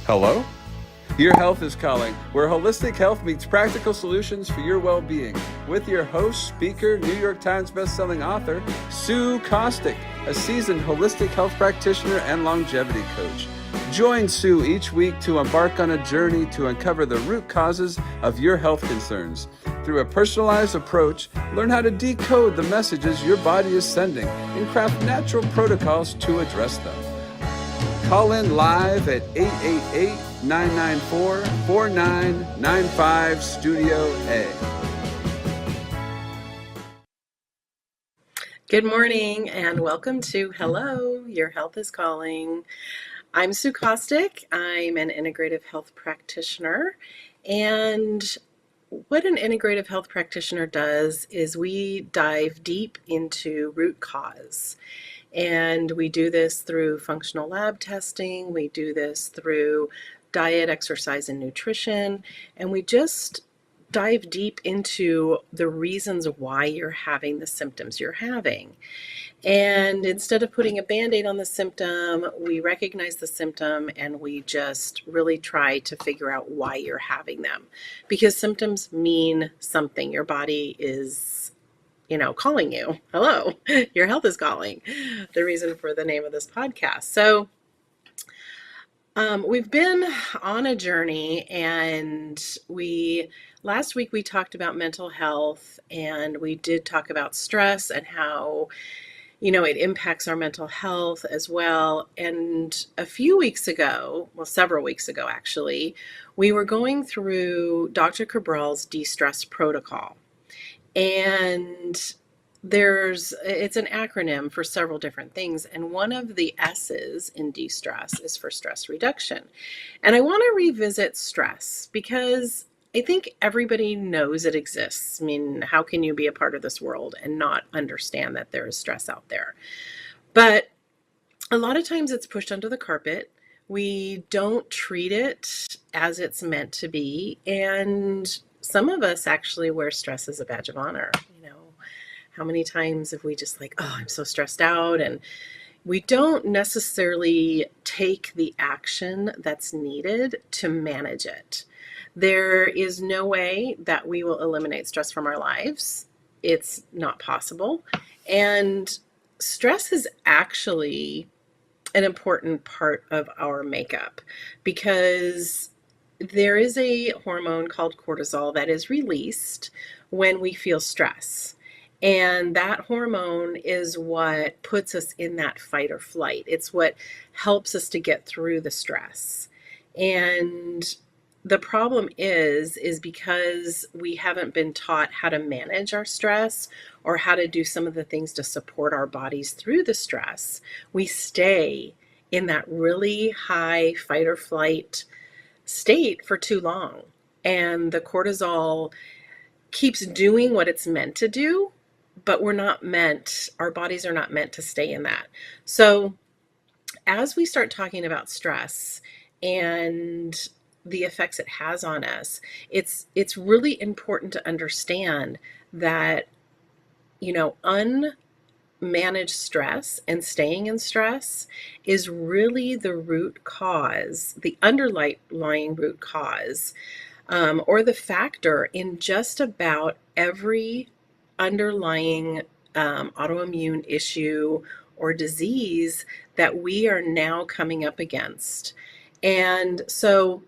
Hello? Your Health is Calling, where holistic health meets practical solutions for your well being. With your host, speaker, New York Times bestselling author, Sue Kostyk, a seasoned holistic health practitioner and longevity coach. Join Sue each week to embark on a journey to uncover the root causes of your health concerns. Through a personalized approach, learn how to decode the messages your body is sending and craft natural protocols to address them. Call in live at 888-994-4995 Studio A. Good morning and welcome to Hello, Your Health is Calling. I'm Sue Kostyk. I'm an integrative health practitioner, and what an integrative health practitioner does is we dive deep into root cause. And we do this through functional lab testing, we do this through diet, exercise, and nutrition, and we just dive deep into the reasons why you're having the symptoms you're having. And instead of putting a Band-Aid on the symptom, we recognize the symptom and we just really try to figure out why you're having them. Because symptoms mean something. Your body is calling you. Hello, your health is calling. The reason for the name of this podcast. So we've been on a journey, and last week we talked about mental health, and we did talk about stress and how it impacts our mental health as well. And a few weeks ago, well, several weeks ago actually, we were going through Dr. Cabral's de-stress protocol. And it's an acronym for several different things. And one of the S's in de-stress is for stress reduction. And I want to revisit stress because I think everybody knows it exists. I mean, how can you be a part of this world and not understand that there is stress out there? But a lot of times it's pushed under the carpet. We don't treat it as it's meant to be. And some of us actually wear stress as a badge of honor. How many times have we just I'm so stressed out, and we don't necessarily take the action that's needed to manage it. There is no way that we will eliminate stress from our lives. It's not possible. And stress is actually an important part of our makeup because there is a hormone called cortisol that is released when we feel stress. And that hormone is what puts us in that fight or flight. It's what helps us to get through the stress. And the problem is because we haven't been taught how to manage our stress or how to do some of the things to support our bodies through the stress, we stay in that really high fight or flight state for too long. And the cortisol keeps doing what it's meant to do, but our bodies are not meant to stay in that. So as we start talking about stress and the effects it has on us, it's really important to understand that, unmanaged stress and staying in stress is really the root cause, the underlying root cause, or the factor in just about every underlying autoimmune issue or disease that we are now coming up against. And so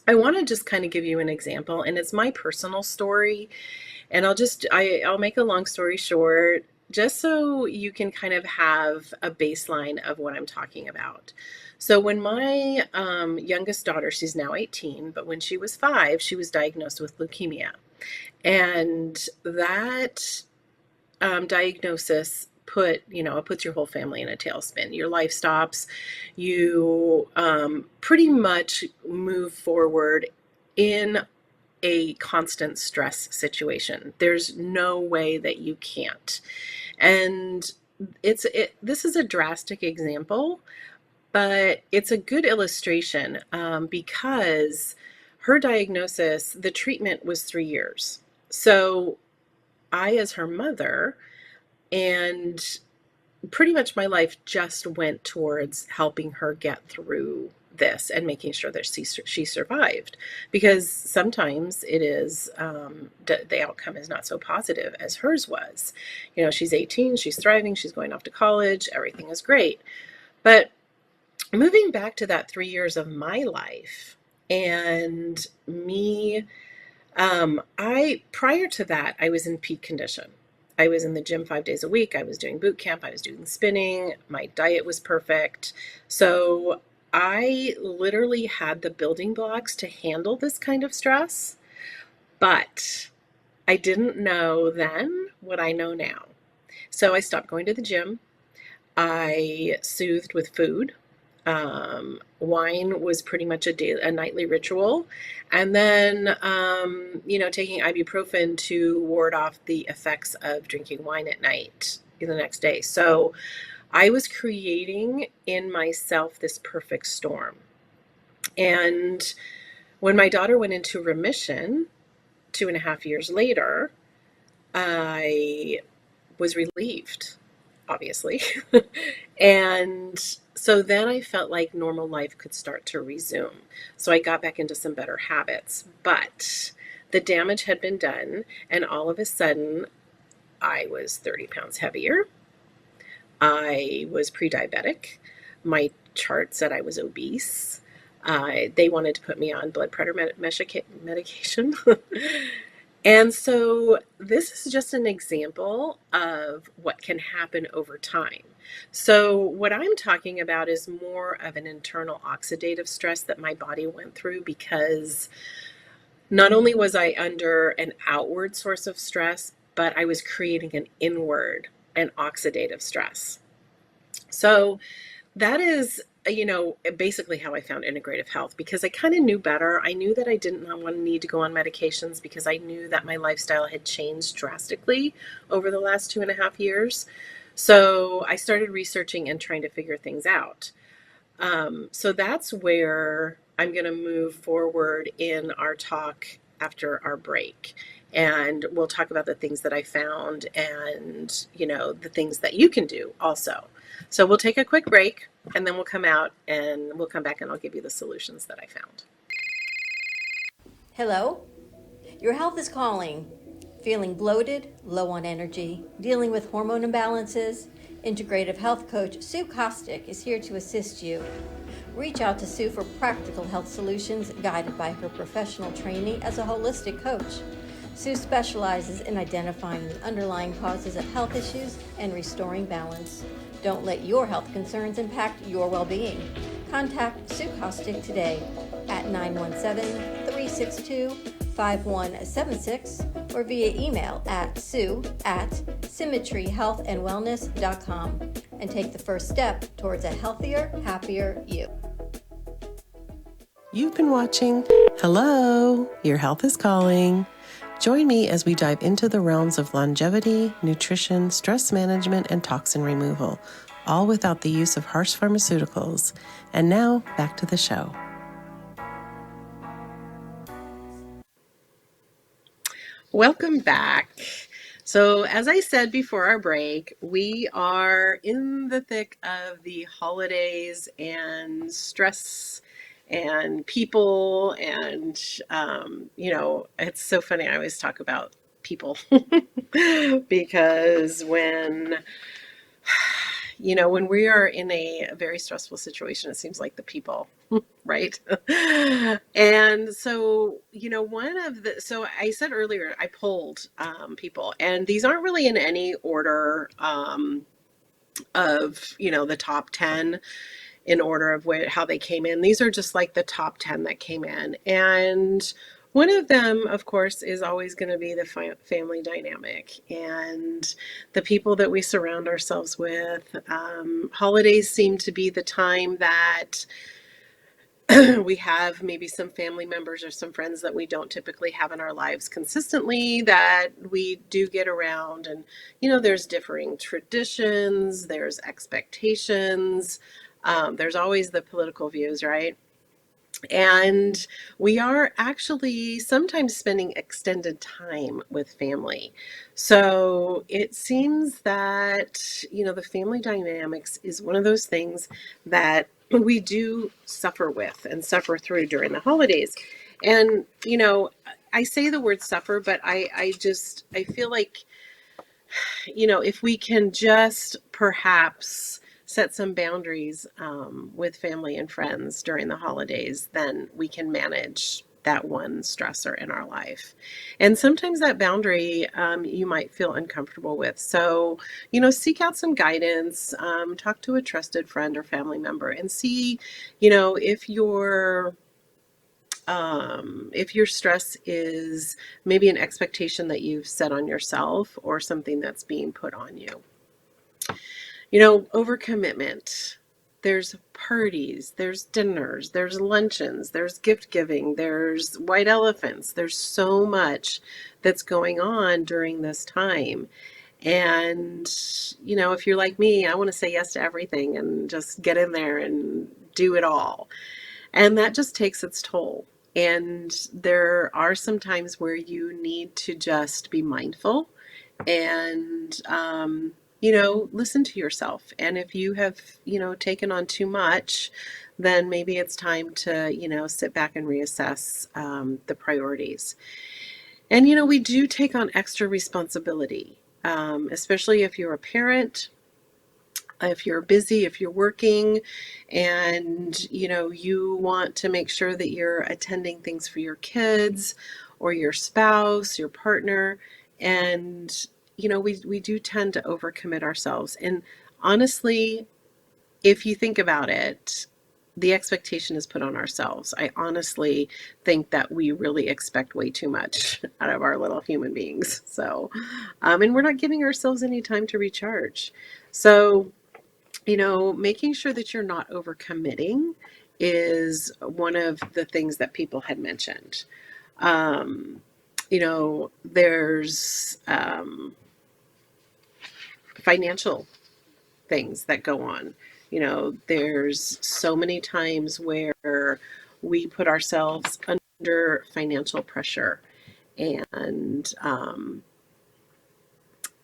I want to just kind of give you an example, and it's my personal story. And I'll make a long story short, just so you can kind of have a baseline of what I'm talking about. So when my youngest daughter, she's now 18, but when she was 5, she was diagnosed with leukemia. And that diagnosis puts your whole family in a tailspin. Your life stops. You pretty much move forward in a constant stress situation. There's no way that you can't. And this is a drastic example, but it's a good illustration because her diagnosis, the treatment was 3 years. So I, as her mother, and pretty much my life just went towards helping her get through this and making sure that she survived, because sometimes it is the outcome is not so positive as hers was. She's 18, she's thriving, she's going off to college, everything is great. But moving back to that 3 years of my life and me, I prior to that, I was in peak condition. I was in the gym 5 days a week. I was doing boot camp. I was doing spinning. My diet was perfect. So I literally had the building blocks to handle this kind of stress, but I didn't know then what I know now. So I stopped going to the gym. I soothed with food. Wine was pretty much a nightly ritual. And then, taking ibuprofen to ward off the effects of drinking wine at night the next day. So I was creating in myself this perfect storm. And when my daughter went into remission 2.5 years later, I was relieved, obviously. And so then I felt like normal life could start to resume. So I got back into some better habits, but the damage had been done. And all of a sudden, I was 30 pounds heavier. I was pre-diabetic. My chart said I was obese. They wanted to put me on blood pressure medication. And so this is just an example of what can happen over time. So what I'm talking about is more of an internal oxidative stress that my body went through, because not only was I under an outward source of stress, but I was creating an inward and oxidative stress. So that is, basically how I found integrative health, because I kind of knew better. I knew that I did not want to need to go on medications, because I knew that my lifestyle had changed drastically over the last 2.5 years. So I started researching and trying to figure things out. So that's where I'm going to move forward in our talk after our break. And we'll talk about the things that I found and, the things that you can do also. So we'll take a quick break, and then we'll come out and we'll come back and I'll give you the solutions that I found. Hello? Your health is calling. Feeling bloated, low on energy, dealing with hormone imbalances? Integrative health coach Sue Kostyk is here to assist you. Reach out to Sue for practical health solutions guided by her professional training as a holistic coach. Sue specializes in identifying the underlying causes of health issues and restoring balance. Don't let your health concerns impact your well-being. Contact Sue Kostyk today at 917-362-5176 or via email at sue@symmetryhealthandwellness.com, and take the first step towards a healthier, happier you. You've been watching Hello, Your Health is Calling. Join me as we dive into the realms of longevity, nutrition, stress management, and toxin removal, all without the use of harsh pharmaceuticals. And now, back to the show. Welcome back. So as I said before our break, we are in the thick of the holidays and stress and people, and it's so funny. I always talk about people because when we are in a very stressful situation, it seems like the people, right? And so, so I said earlier, I polled people, and these aren't really in any order of, the top 10 in order of how they came in. These are just like the top 10 that came in. And one of them, of course, is always going to be the family dynamic and the people that we surround ourselves with. Holidays seem to be the time that we have maybe some family members or some friends that we don't typically have in our lives consistently that we do get around. And, there's differing traditions, there's expectations, there's always the political views, right? And we are actually sometimes spending extended time with family. So it seems that, the family dynamics is one of those things that we do suffer with and suffer through during the holidays. And, I say the word suffer, but I feel like, if we can just perhaps set some boundaries with family and friends during the holidays, then we can manage that one stressor in our life. And sometimes that boundary you might feel uncomfortable with. So, seek out some guidance, talk to a trusted friend or family member and see, if your stress is maybe an expectation that you've set on yourself or something that's being put on you. Overcommitment. There's parties, there's dinners, there's luncheons, there's gift giving, there's white elephants. There's so much that's going on during this time. And, if you're like me, I want to say yes to everything and just get in there and do it all. And that just takes its toll. And there are some times where you need to just be mindful and, listen to yourself. And if you have, taken on too much, then maybe it's time to, sit back and reassess the priorities. And, we do take on extra responsibility, especially if you're a parent, if you're busy, if you're working, and you want to make sure that you're attending things for your kids or your spouse, your partner. And we do tend to overcommit ourselves. And honestly, if you think about it, the expectation is put on ourselves. I honestly think that we really expect way too much out of our little human beings. So, and we're not giving ourselves any time to recharge. So, making sure that you're not overcommitting is one of the things that people had mentioned. There's financial things that go on. There's so many times where we put ourselves under financial pressure. And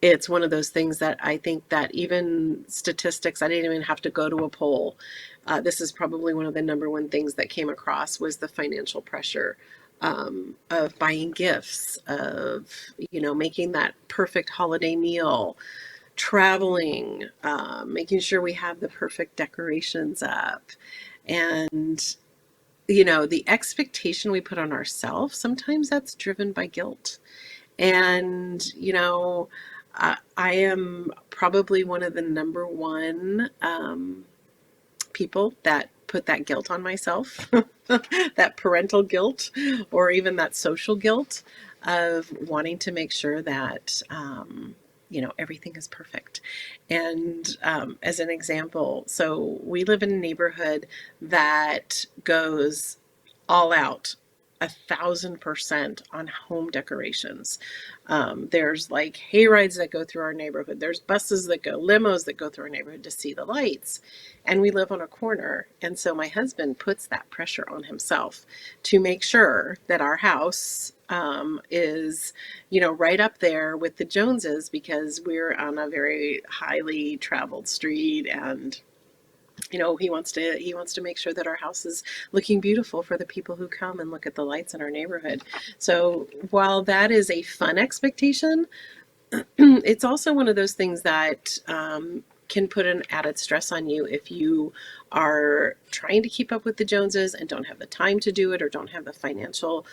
it's one of those things that I think that even statistics, I didn't even have to go to a poll. This is probably one of the number one things that came across was the financial pressure of buying gifts, of, making that perfect holiday meal, traveling, making sure we have the perfect decorations up. And, the expectation we put on ourselves, sometimes that's driven by guilt. And, I am probably one of the number one people that put that guilt on myself, that parental guilt, or even that social guilt of wanting to make sure that, everything is perfect. And as an example, so we live in a neighborhood that goes all out 1,000% on home decorations. There's like hay rides that go through our neighborhood. There's buses that go, limos that go through our neighborhood to see the lights. And we live on a corner. And so my husband puts that pressure on himself to make sure that our house is, right up there with the Joneses, because we're on a very highly traveled street. And he wants to make sure that our house is looking beautiful for the people who come and look at the lights in our neighborhood. So while that is a fun expectation, it's also one of those things that can put an added stress on you if you are trying to keep up with the Joneses and don't have the time to do it, or don't have the financial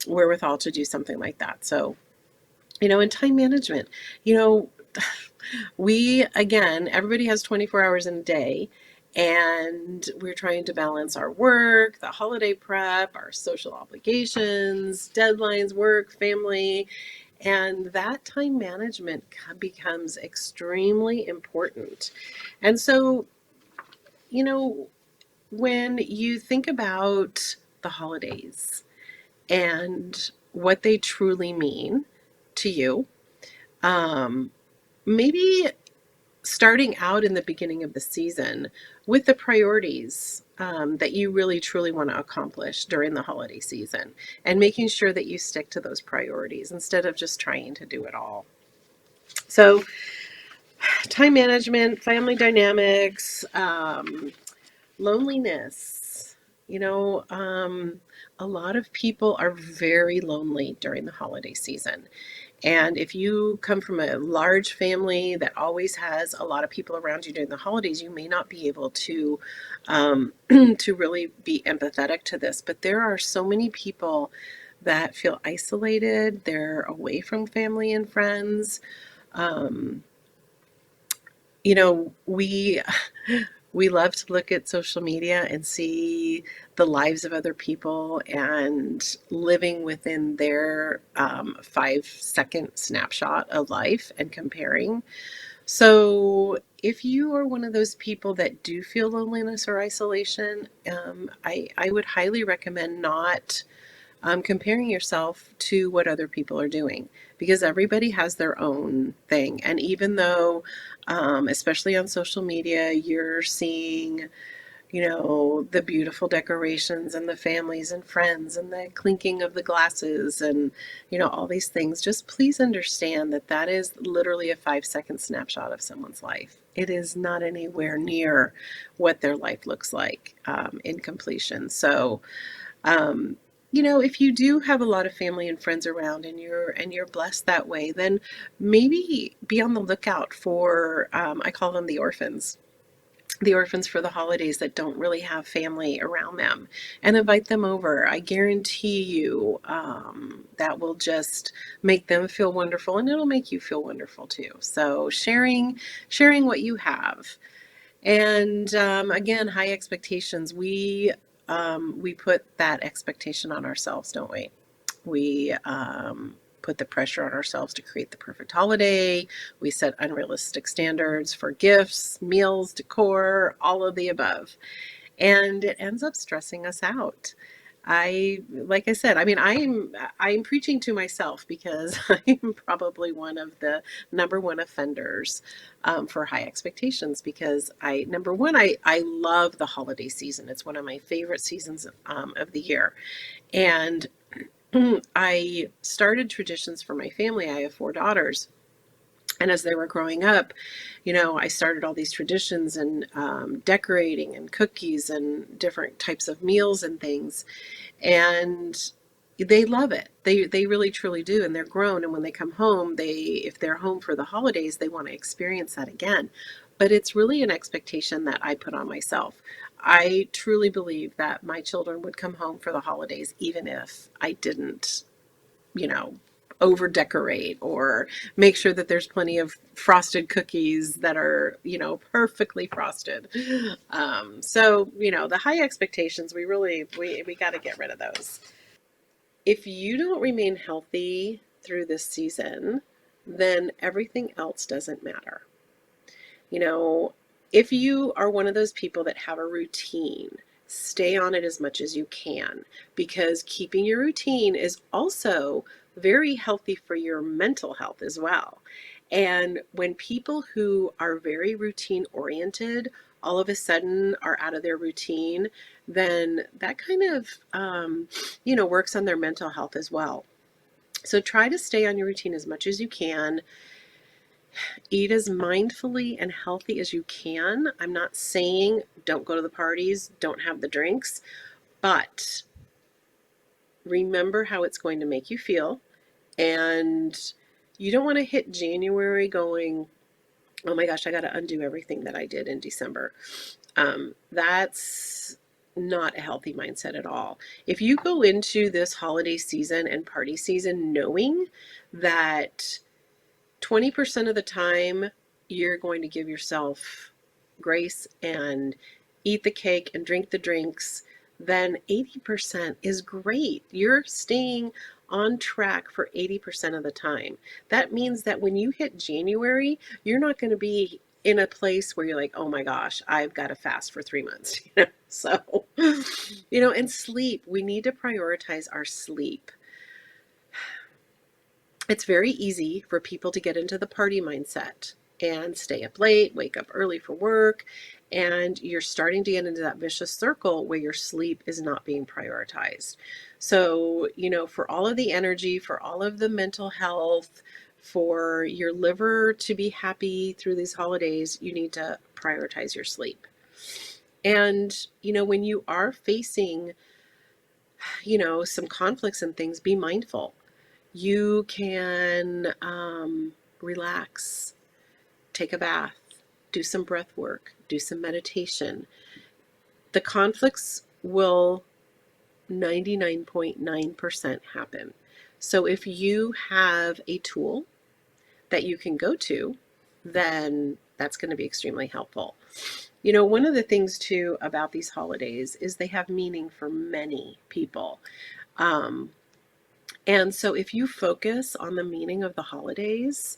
wherewithal to do something like that. So, in time management, everybody has 24 hours in a day, and we're trying to balance our work, the holiday prep, our social obligations, deadlines, work, family, and that time management becomes extremely important. And so, when you think about the holidays and what they truly mean to you, maybe starting out in the beginning of the season with the priorities that you really truly want to accomplish during the holiday season, and making sure that you stick to those priorities instead of just trying to do it all. So time management, family dynamics, Loneliness. A lot of people are very lonely during the holiday season. And if you come from a large family that always has a lot of people around you during the holidays, you may not be able to to really be empathetic to this. But there are so many people that feel isolated. They're away from family and friends. Um, we we love to look at social media and see the lives of other people and living within their 5-second snapshot of life and comparing. So, if you are one of those people that do feel loneliness or isolation, I would highly recommend not comparing yourself to what other people are doing, because everybody has their own thing. And even though, especially on social media, you're seeing, the beautiful decorations and the families and friends and the clinking of the glasses and, all these things, just please understand that that is literally a 5-second snapshot of someone's life. It is not anywhere near what their life looks like in completion. So, um, if you do have a lot of family and friends around and you're blessed that way, then maybe be on the lookout for I call them the orphans for the holidays that don't really have family around them, and invite them over. I guarantee you that will just make them feel wonderful, and it'll make you feel wonderful too. So sharing what you have. And again, high expectations. We put that expectation on ourselves, don't we? We put the pressure on ourselves to create the perfect holiday. We set unrealistic standards for gifts, meals, decor, all of the above, and it ends up stressing us out. Like I said, I mean, I'm preaching to myself, because I'm probably one of the number one offenders for high expectations. Because number one, I love the holiday season. It's one of my favorite seasons of the year, and I started traditions for my family. I have 4 daughters. And as they were growing up, I started all these traditions and decorating and cookies and different types of meals and things. And they love it. They really truly do. And they're grown. And when they come home, if they're home for the holidays, they want to experience that again. But it's really an expectation that I put on myself. I truly believe that my children would come home for the holidays, even if I didn't, you know, over decorate or make sure that there's plenty of frosted cookies that are, perfectly frosted. So, the high expectations, we got to get rid of those. If you don't remain healthy through this season, then everything else doesn't matter. You know, if you are one of those people that have a routine, stay on it as much as you can, because keeping your routine is also very healthy for your mental health as well. And when people who are very routine oriented all of a sudden are out of their routine, then that kind of, works on their mental health as well. So try to stay on your routine as much as you can. Eat as mindfully and healthy as you can. I'm not saying don't go to the parties, don't have the drinks, but remember how it's going to make you feel. And you don't want to hit January going, oh my gosh, I got to undo everything that I did in December. That's not a healthy mindset at all. If you go into this holiday season and party season knowing that 20% of the time you're going to give yourself grace and eat the cake and drink the drinks, then 80% is great. You're staying on track for 80% of the time. That means that when you hit January, you're not going to be in a place where you're like, oh my gosh, I've got to fast for 3 months. So, and sleep, we need to prioritize our sleep. It's very easy for people to get into the party mindset and stay up late, wake up early for work, and you're starting to get into that vicious circle where your sleep is not being prioritized. So, for all of the energy, for all of the mental health, for your liver to be happy through these holidays, you need to prioritize your sleep. And, when you are facing, some conflicts and things, be mindful. You can relax, take a bath, do some breath work, do some meditation. The conflicts will 99.9% happen. So if you have a tool that you can go to, then that's going to be extremely helpful. One of the things too about these holidays is they have meaning for many people. Um, and so if you focus on the meaning of the holidays,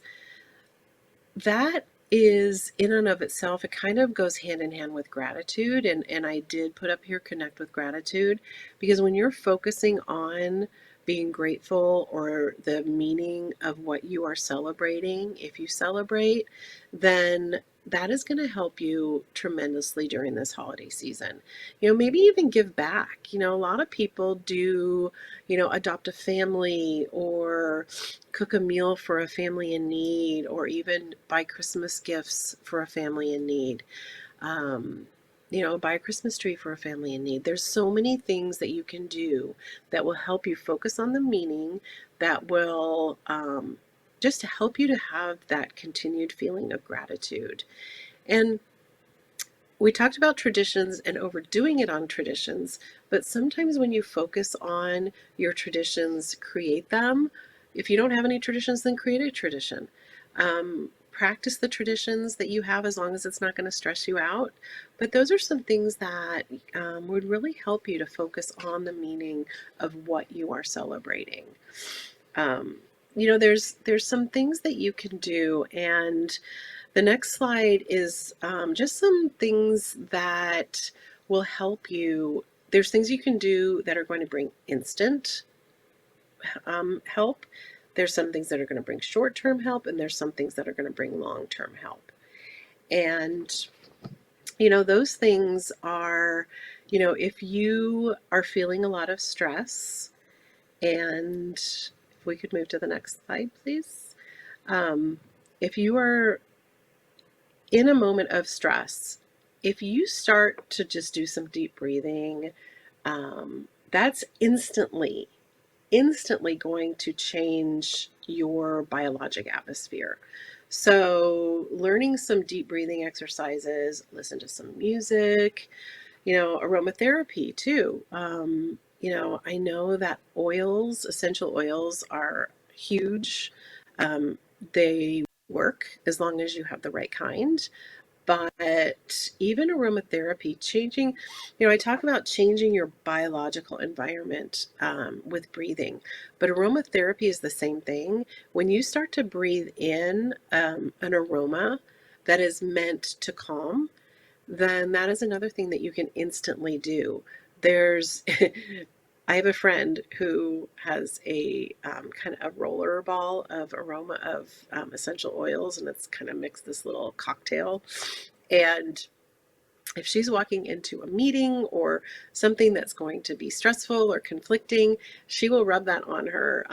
that is in and of itself, it kind of goes hand in hand with gratitude. And I did put up here, connect with gratitude, because when you're focusing on being grateful or the meaning of what you are celebrating, if you celebrate, then that is going to help you tremendously during this holiday season. Maybe even give back. A lot of people do, adopt a family or cook a meal for a family in need, or even buy Christmas gifts for a family in need. Um, buy a Christmas tree for a family in need. There's so many things that you can do that will help you focus on the meaning, that will just help you to have that continued feeling of gratitude. And we talked about traditions and overdoing it on traditions, but sometimes when you focus on your traditions, create them. If you don't have any traditions, then create a tradition. Practice the traditions that you have, as long as it's not going to stress you out. But those are some things that would really help you to focus on the meaning of what you are celebrating. There's some things that you can do, and the next slide is just some things that will help you. There's things you can do that are going to bring instant help. There's some things that are going to bring short-term help, and there's some things that are going to bring long-term help. And, those things are, if you are feeling a lot of stress, and if we could move to the next slide, please. If you are in a moment of stress, if you start to just do some deep breathing, that's instantly going to change your biologic atmosphere. So learning some deep breathing exercises, listen to some music, aromatherapy too. I know that oils, essential oils, are huge. They work as long as you have the right kind. But even aromatherapy, changing, I talk about changing your biological environment with breathing, but aromatherapy is the same thing. When you start to breathe in an aroma that is meant to calm, then that is another thing that you can instantly do. There's, I have a friend who has a kind of a roller ball of aroma of essential oils, and it's kind of mixed this little cocktail. And if she's walking into a meeting or something that's going to be stressful or conflicting, she will rub that on her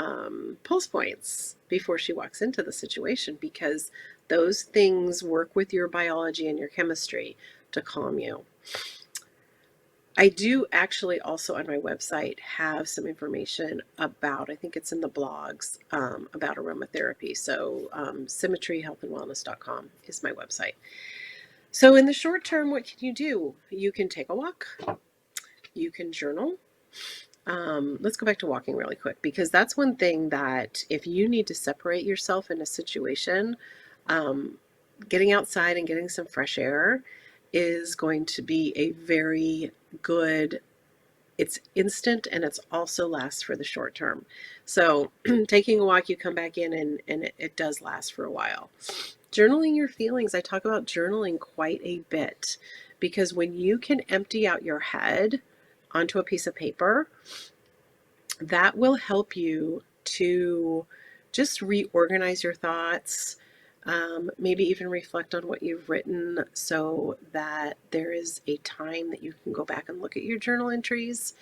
pulse points before she walks into the situation, because those things work with your biology and your chemistry to calm you. I do actually also on my website have some information about, I think it's in the blogs, about aromatherapy. So symmetryhealthandwellness.com is my website. So in the short term, what can you do? You can take a walk. You can journal. Let's go back to walking really quick, because that's one thing that if you need to separate yourself in a situation, getting outside and getting some fresh air is going to be a very good, it's instant, and it's also lasts for the short term. So taking a walk, you come back in, and it does last for a while. Journaling your feelings. I talk about journaling quite a bit, because when you can empty out your head onto a piece of paper, that will help you to just reorganize your thoughts, maybe even reflect on what you've written, so that there is a time that you can go back and look at your journal entries.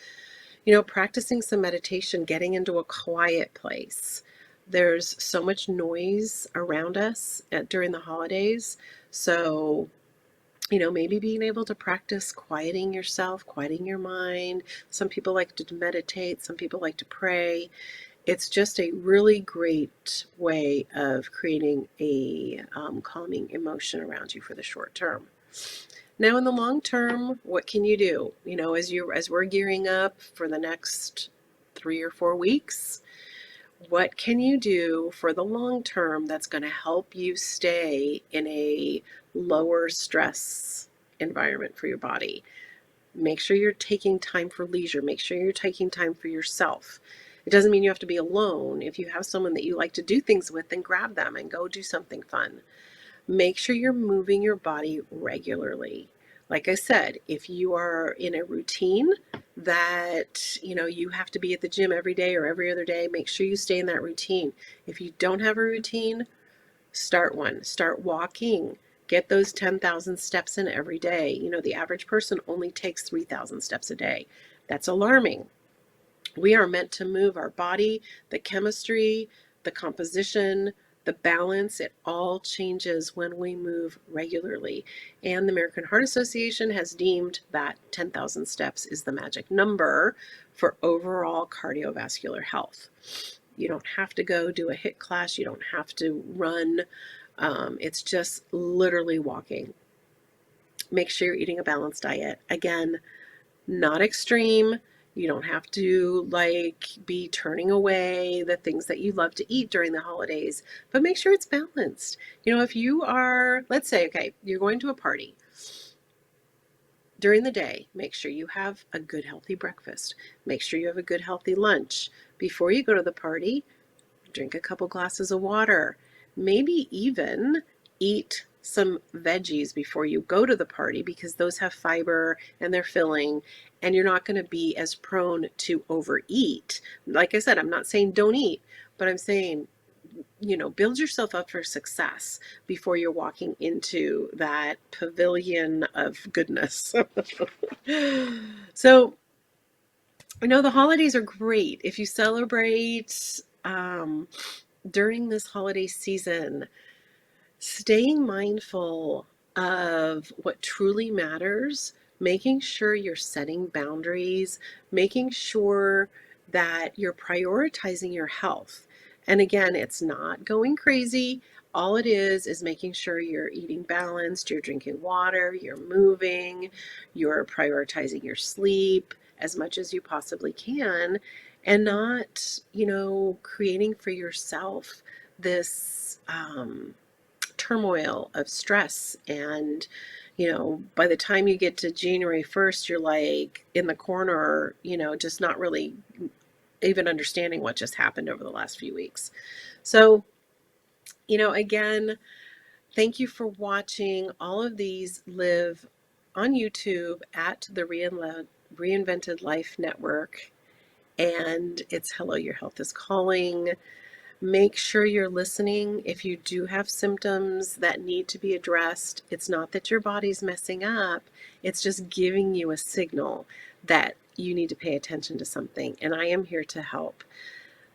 Practicing some meditation, getting into a quiet place. There's so much noise around us during the holidays. So Maybe being able to practice quieting yourself, quieting your mind. Some people like to meditate, some people like to pray. It's just a really great way of creating a calming emotion around you for the short term. Now, in the long term, what can you do? As we're gearing up for the next 3 or 4 weeks, what can you do for the long term that's going to help you stay in a lower stress environment for your body? Make sure you're taking time for leisure. Make sure you're taking time for yourself. It doesn't mean you have to be alone. If you have someone that you like to do things with, then grab them and go do something fun. Make sure you're moving your body regularly. Like I said, if you are in a routine that you have to be at the gym every day or every other day, make sure you stay in that routine. If you don't have a routine, start one. Start walking. Get those 10,000 steps in every day. The average person only takes 3,000 steps a day. That's alarming. We are meant to move our body, the chemistry, the composition, the balance. It all changes when we move regularly. And the American Heart Association has deemed that 10,000 steps is the magic number for overall cardiovascular health. You don't have to go do a HIIT class. You don't have to run. It's just literally walking. Make sure you're eating a balanced diet. Again, not extreme. You don't have to be turning away the things that you love to eat during the holidays, but make sure it's balanced. If you are, let's say, okay, you're going to a party. During the day, make sure you have a good healthy breakfast. Make sure you have a good healthy lunch. Before you go to the party, drink a couple glasses of water. Maybe even eat some veggies before you go to the party, because those have fiber and they're filling, and you're not going to be as prone to overeat. Like I said, I'm not saying don't eat, but I'm saying, build yourself up for success before you're walking into that pavilion of goodness. So, the holidays are great. If you celebrate during this holiday season, staying mindful of what truly matters, making sure you're setting boundaries, making sure that you're prioritizing your health. And again, it's not going crazy. All it is making sure you're eating balanced, you're drinking water, you're moving, you're prioritizing your sleep as much as you possibly can, and not, creating for yourself this turmoil of stress. And by the time you get to January 1st, you're in the corner, just not really even understanding what just happened over the last few weeks. So again, thank you for watching. All of these live on YouTube at the Reinvented Life Network, and it's Hello, Your Health is Calling. Make sure you're listening. If you do have symptoms that need to be addressed, it's not that your body's messing up. It's just giving you a signal that you need to pay attention to something. And I am here to help.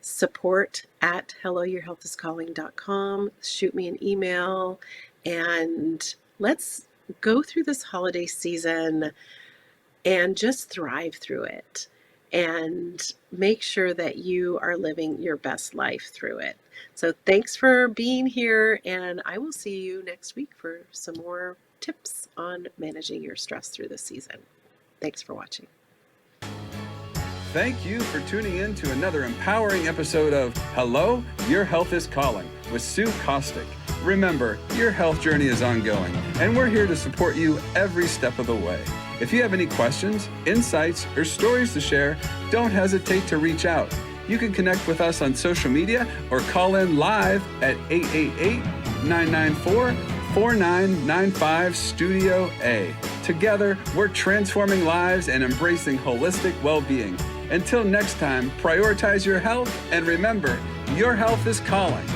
Support at helloyourhealthiscalling.com. Shoot me an email, and let's go through this holiday season and just thrive through it, and make sure that you are living your best life through it. So thanks for being here, and I will see you next week for some more tips on managing your stress through the season. Thanks for watching. Thank you for tuning in to another empowering episode of Hello, Your Health is Calling with Sue Kostyk. Remember, your health journey is ongoing, and we're here to support you every step of the way. If you have any questions, insights, or stories to share, don't hesitate to reach out. You can connect with us on social media or call in live at 888-994-4995 Studio A. Together, we're transforming lives and embracing holistic well-being. Until next time, prioritize your health, and remember, your health is calling.